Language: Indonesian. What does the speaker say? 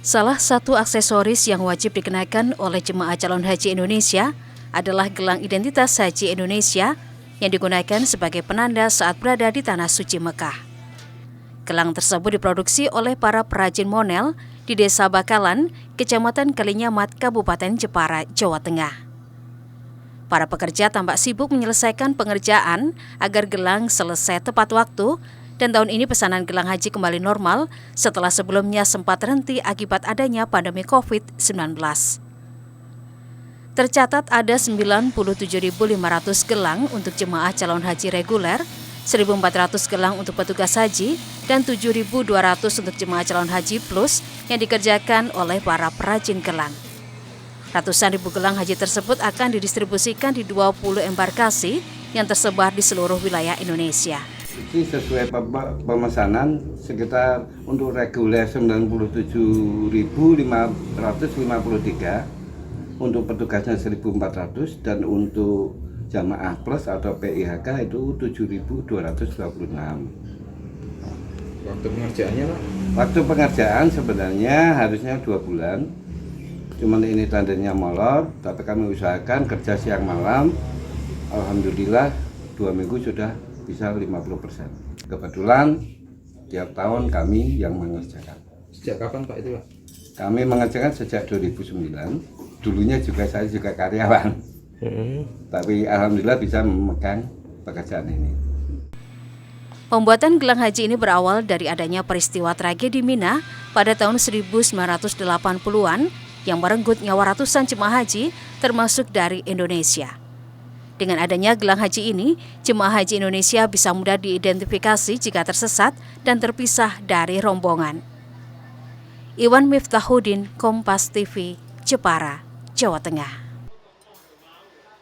Salah satu aksesoris yang wajib dikenakan oleh jemaah calon haji Indonesia adalah gelang identitas haji Indonesia yang digunakan sebagai penanda saat berada di Tanah Suci Mekah. Gelang tersebut diproduksi oleh para perajin monel di Desa Bakalan, Kecamatan Kalinyamat, Kabupaten Jepara, Jawa Tengah. Para pekerja tampak sibuk menyelesaikan pengerjaan agar gelang selesai tepat waktu, dan tahun ini pesanan gelang haji kembali normal setelah sebelumnya sempat terhenti akibat adanya pandemi COVID-19. Tercatat ada 97.500 gelang untuk jemaah calon haji reguler, 1.400 gelang untuk petugas haji, dan 7.200 untuk jemaah calon haji plus yang dikerjakan oleh para perajin gelang. Ratusan ribu gelang haji tersebut akan didistribusikan di 20 embarkasi yang tersebar di seluruh wilayah Indonesia. Ini sesuai pemesanan sekitar untuk reguler 97.553, untuk petugasnya 1.400, dan untuk jamaah plus atau PIHK itu 7.226. Waktu pengerjaannya Pak? Waktu pengerjaan sebenarnya harusnya 2 bulan, cuman ini tandanya molor, tapi kami usahakan kerja siang malam. Alhamdulillah 2 minggu sudah bisa 50%. Kebetulan tiap tahun kami yang mengerjakan. Sejak kapan Pak itu Pak? Kami mengerjakan sejak 2009. Dulunya juga saya juga karyawan. Tapi alhamdulillah bisa memegang pekerjaan ini. Pembuatan gelang haji ini berawal dari adanya peristiwa tragedi Mina pada tahun 1980-an yang merenggut nyawa ratusan jemaah haji termasuk dari Indonesia. Dengan adanya gelang haji ini, jemaah haji Indonesia bisa mudah diidentifikasi jika tersesat dan terpisah dari rombongan. Iwan Miftahudin, Kompas TV, Jepara, Jawa Tengah.